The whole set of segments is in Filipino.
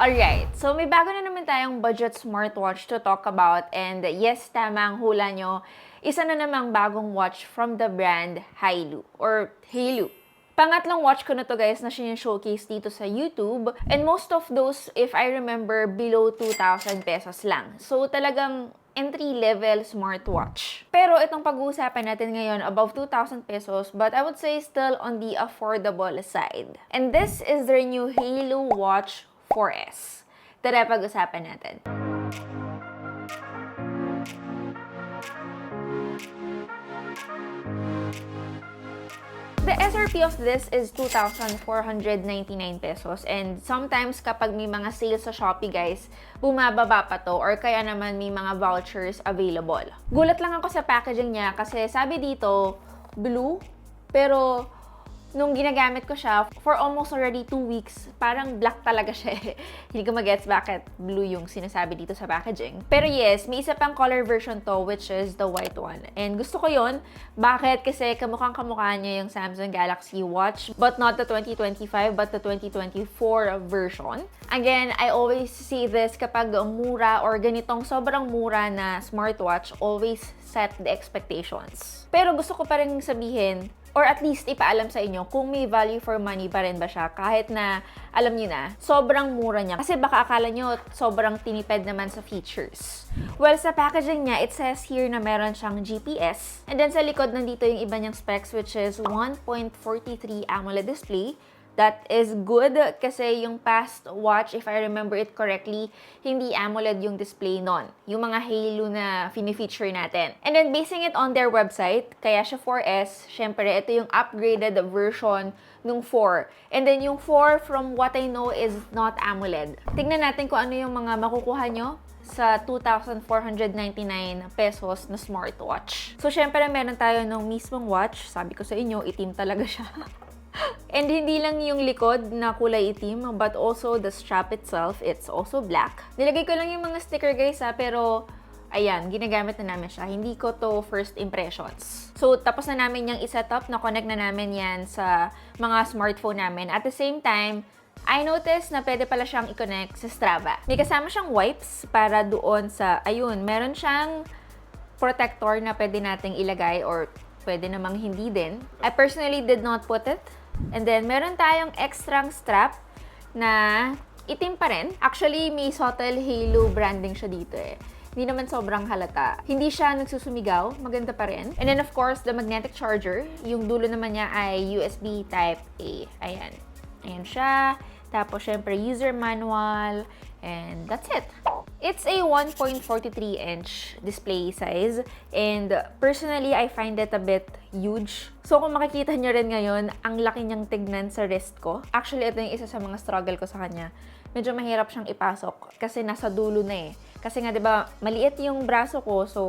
Alright, so may bago na naman tayong budget smartwatch to talk about, and yes, tama ang hula nyo, isa na namang bagong watch from the brand Haylou or Haylou. Pangatlong watch ko na to guys na showcase dito sa YouTube, and most of those, if I remember, below 2,000 pesos lang. So talagang entry-level smartwatch. Pero itong pag-uusapan natin ngayon above 2,000 pesos, but I would say still on the affordable side. And this is their new Haylou Watch 4S. Tara, pag-usapan natin. The SRP of this is 2,499 pesos, and sometimes kapag may mga sales sa Shopee guys, bumababa pa to or kaya naman may mga vouchers available. Gulat lang ako sa packaging niya kasi sabi dito blue, pero nung ginagamit ko siya for almost already 2 weeks, parang black talaga siya eh. Hindi ko magets bakit blue yung sinasabi dito sa packaging. Pero yes, may isa pang color version to, which is the white one. And gusto ko yon. Bakit? Kasi kamukhang-kamukha niya yung Samsung Galaxy Watch, but not the 2025, but the 2024 version. Again, I always see this kapag mura or ganitong sobrang mura na smartwatch, always set the expectations. Pero gusto ko pa rin sabihin, or at least ipaalam sa inyo kung may value for money pa rin ba siya kahit na, alam niyo na, sobrang mura niya. Kasi baka akala nyo sobrang tinipid naman sa features. Well, sa packaging niya, it says here na meron siyang GPS. And then sa likod, nandito yung iba niyang specs, which is 1.43 AMOLED display. That is good kasi yung past watch, if I remember it correctly, hindi AMOLED yung display nun. Yung mga Haylou na fini-feature natin. And then basing it on their website, kaya siya 4S, syempre ito yung upgraded version nung 4. And then yung 4, from what I know, is not AMOLED. Tingnan natin kung ano yung mga makukuha nyo sa 2,499 pesos na smartwatch. So syempre meron tayo nung mismong watch. Sabi ko sa inyo, itim talaga siya. And hindi lang yung likod na kulay itim, but also the strap itself, it's also black. Nilagay ko lang yung mga sticker guys pero ayan, ginagamit na namin siya. Hindi ko to first impressions. So, tapos na namin yung iset-up, na-connect na namin yan sa mga smartphone namin. At the same time, I noticed na pwede pala siyang i-connect sa Strava. May kasama siyang wipes para doon sa, ayun, meron siyang protector na pwede nating ilagay or pwede namang hindi din. I personally did not put it. And then, meron tayong extra strap na itim pa rin. Actually, may subtle Haylou branding siya dito eh. Hindi naman sobrang halata. Hindi siya nagsusumigaw. Maganda pa rin. And then, of course, the magnetic charger. Yung dulo naman niya ay USB Type A. Ayan. Ayan siya. Tapos, syempre, user manual. And that's it. It's a 1.43-inch display size. And personally, I find it a bit huge. So, kung makikita nyo rin ngayon, ang laki niyang tignan sa wrist ko. Actually, ito yung isa sa mga struggle ko sa kanya. Medyo mahirap siyang ipasok kasi nasa dulo na eh. Kasi nga, 'di ba, maliit yung braso ko, so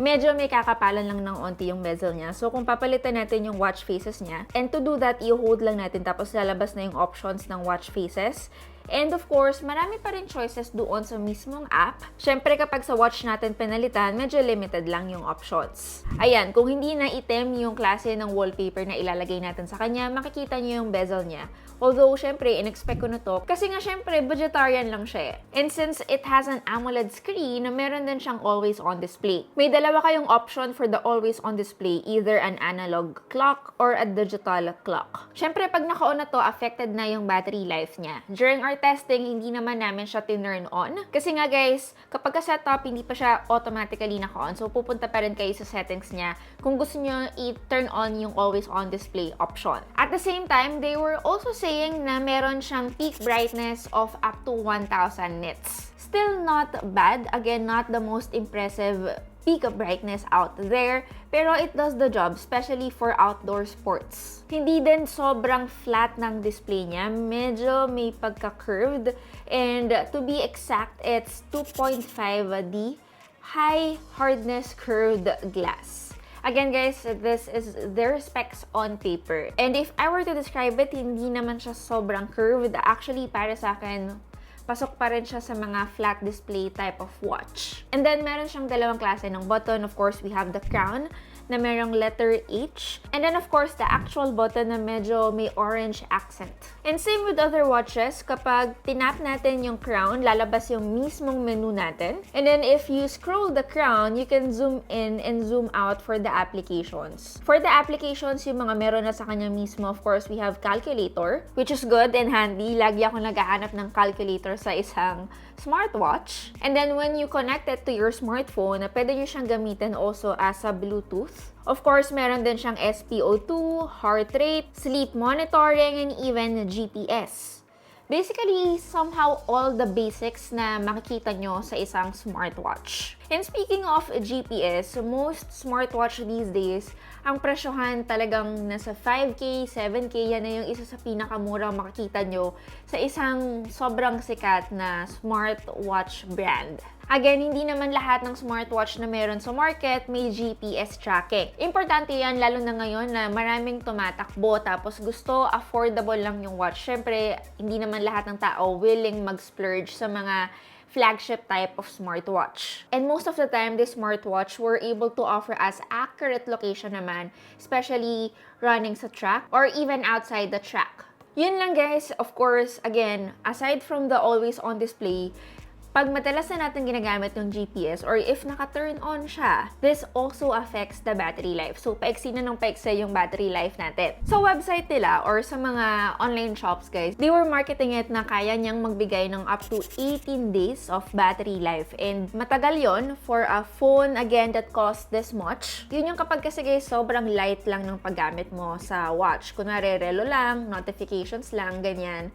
medyo may kakapalan lang ng onti yung bezel niya. So, kung papalitan natin yung watch faces niya, and to do that, i-hold lang natin tapos lalabas na yung options ng watch faces. And of course, marami pa rin choices doon sa mismong app. Syempre, kapag sa watch natin pinalitan, medyo limited lang yung options. Ayan, kung hindi na item yung klase ng wallpaper na ilalagay natin sa kanya, makikita nyo yung bezel niya. Although, syempre, in-expect ko na to. Kasi nga, syempre, budgetarian lang siya. And since it has an AMOLED screen, meron din siyang always-on display. May dalawa kayong option for the always-on display, either an analog clock or a digital clock. Syempre, pag naka-on na to, affected na yung battery life niya. During our testing, hindi naman namin siya tinurn on. Kasi nga guys, kapag ka-setup, hindi pa siya automatically naka-on. So, pupunta pa rin kayo sa settings niya kung gusto nyo i-turn on yung always-on display option. At the same time, they were also saying na meron siyang peak brightness of up to 1,000 nits. Still not bad. Again, not the most impressive peak of brightness out there, pero it does the job, especially for outdoor sports. Hindi din sobrang flat ng display niya. Medyo may pagka-curved. And to be exact, it's 2.5D high hardness curved glass. Again guys, this is their specs on paper. And if I were to describe it, hindi naman siya sobrang curved. Actually, para sa akin, pasok pa rin siya sa mga flat display type of watch. And then, meron siyang dalawang klase ng button. Of course, we have the crown na merong letter H. And then of course, the actual button na medyo may orange accent. And same with other watches, kapag tinap natin yung crown, lalabas yung mismong menu natin. And then if you scroll the crown, you can zoom in and zoom out for the applications. For the applications, yung mga meron na sa kanya mismo, of course, we have calculator, which is good and handy. Lagi ako naghahanap ng calculator sa isang smartwatch. And then when you connect it to your smartphone, pwede nyo siyang gamitin also as a Bluetooth. Of course, meron din siyang SpO2, heart rate, sleep monitoring, and even GPS. Basically, somehow all the basics na makikita nyo sa isang smartwatch. And speaking of GPS, most smartwatch these days, ang presyohan talagang nasa 5K, 7K, yan na yung isa sa pinakamurang makikita nyo sa isang sobrang sikat na smartwatch brand. Again, hindi naman lahat ng smartwatch na meron sa market may GPS tracking. Importante yan, lalo na ngayon na maraming tumatakbo tapos gusto affordable lang yung watch. Syempre, hindi naman lahat ng tao willing mag-splurge sa mga flagship type of smartwatch. And most of the time, this smartwatch were able to offer us accurate location naman, especially running sa track or even outside the track. Yun lang guys, of course, again, aside from the always on display, pag madalas na natin ginagamit yung GPS or if naka-turn on siya, this also affects the battery life. So, paiksi na ng paiksi yung battery life natin. Sa website nila or sa mga online shops, guys, they were marketing it na kaya niyang magbigay ng up to 18 days of battery life. And matagal yon for a phone, again, that costs this much. Yun yung kapag kasi guys, sobrang light lang ng paggamit mo sa watch. Kunwari, relo lang, notifications lang, ganyan.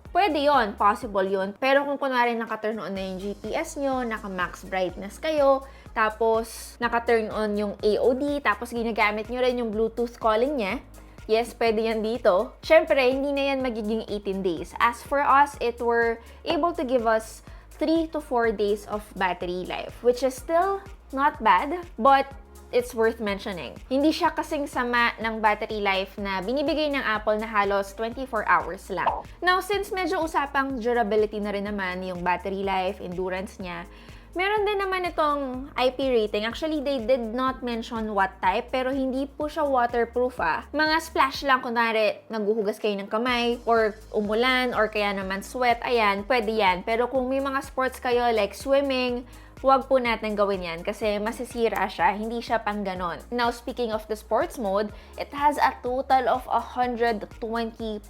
Pwede yon, possible yon. Pero kung kunwari naka-turn on na yung GPS nyo, naka-max brightness kayo, tapos naka-turn on yung AOD, tapos ginagamit nyo rin yung Bluetooth calling niya, yes, pwede yan dito. Syempre, hindi na yan magiging 18 days. As for us, it were able to give us 3 to 4 days of battery life, which is still not bad, but it's worth mentioning. Hindi siya kasing sama ng battery life na binibigay ng Apple na halos 24 hours lang. Now, since medyo usapang durability na rin naman yung battery life, endurance niya, meron din naman itong IP rating. Actually, they did not mention what type, pero hindi po siya waterproof Mga splash lang, kunwari, naghuhugas kayo ng kamay, or umulan, or kaya naman sweat, ayan, pwede yan. Pero kung may mga sports kayo like swimming, huwag po natin gawin yan kasi masisira siya, hindi siya pang ganon. Now, speaking of the sports mode, it has a total of 120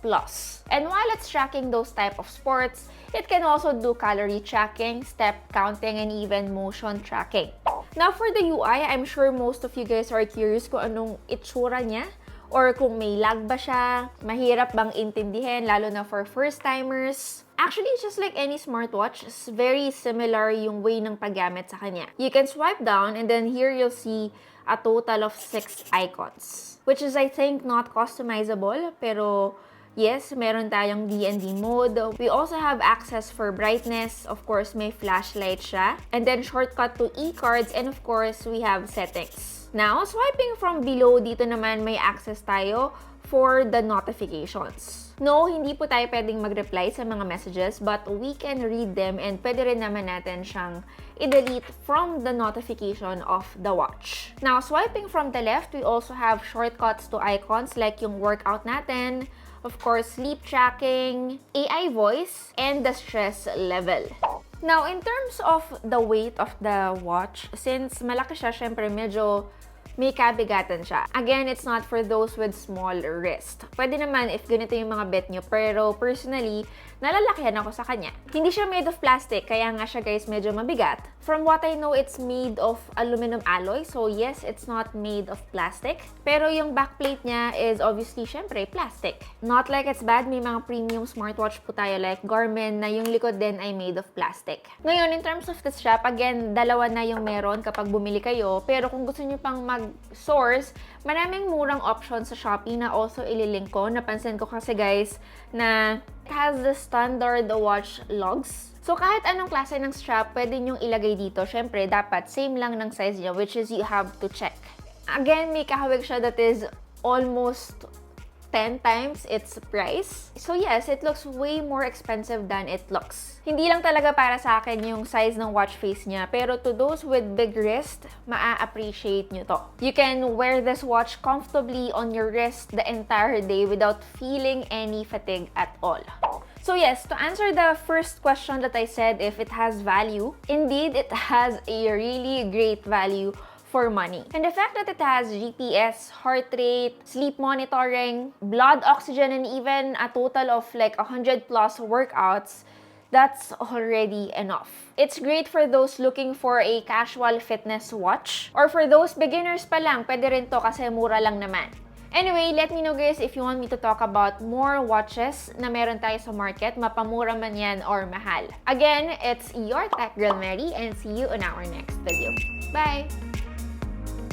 plus. And while it's tracking those type of sports, it can also do calorie tracking, step counting, and even motion tracking. Now, for the UI, I'm sure most of you guys are curious kung anong itsura niya or kung may lag ba siya, mahirap bang intindihin, lalo na for first-timers. Actually, just like any smartwatch, it's very similar yung way ng paggamit sa kanya. You can swipe down and then here you'll see a total of 6 icons, which is, I think, not customizable, pero yes, meron tayong D&D mode. We also have access for brightness. Of course, may flashlight siya. And then shortcut to e-cards, and of course, we have settings. Now, swiping from below, dito naman may access tayo for the notifications. No, hindi po tayo pwedeng mag-reply sa mga messages, but we can read them and pwede rin naman natin siyang i-delete from the notification of the watch. Now, swiping from the left, we also have shortcuts to icons like yung workout natin, of course, sleep tracking, AI voice, and the stress level. Now, in terms of the weight of the watch, since malaki siya, syempre medyo may kabigatan siya. Again, it's not for those with small wrist. Pwede naman if ganito yung mga bet nyo, pero personally, nalalakihan ako sa kanya. Hindi siya made of plastic, kaya nga siya guys medyo mabigat. From what I know, it's made of aluminum alloy, so yes, it's not made of plastic. Pero yung backplate niya is obviously, syempre, plastic. Not like it's bad, may mga premium smartwatch po tayo like Garmin na yung likod din ay made of plastic. Ngayon, in terms of the strap, again, dalawa na yung meron kapag bumili kayo, pero kung gusto nyo pang mag-source, maraming murang options sa Shopee na also ililink ko. Napansin ko kasi guys na it has the standard watch lugs. So, kahit anong klase ng strap, pwede nyong ilagay dito. Syempre, dapat same lang ng size niya, which is you have to check. Again, may kahawig siya that is almost 10 times its price. So yes, it looks way more expensive than it looks. Hindi lang talaga para sa akin yung size ng watch face niya, pero to those with big wrist, maa-appreciate nyo to. You can wear this watch comfortably on your wrist the entire day without feeling any fatigue at all. So yes, to answer the first question that I said if it has value, indeed it has a really great value for money. And the fact that it has GPS, heart rate, sleep monitoring, blood oxygen, and even a total of like 100 plus workouts, that's already enough. It's great for those looking for a casual fitness watch, or for those beginners pa lang, pwede rin to kasi mura lang naman. Anyway, let me know guys if you want me to talk about more watches na meron tayo sa market, mapamura man yan or mahal. Again, it's your Tech Girl Mary, and see you on our next video. Bye!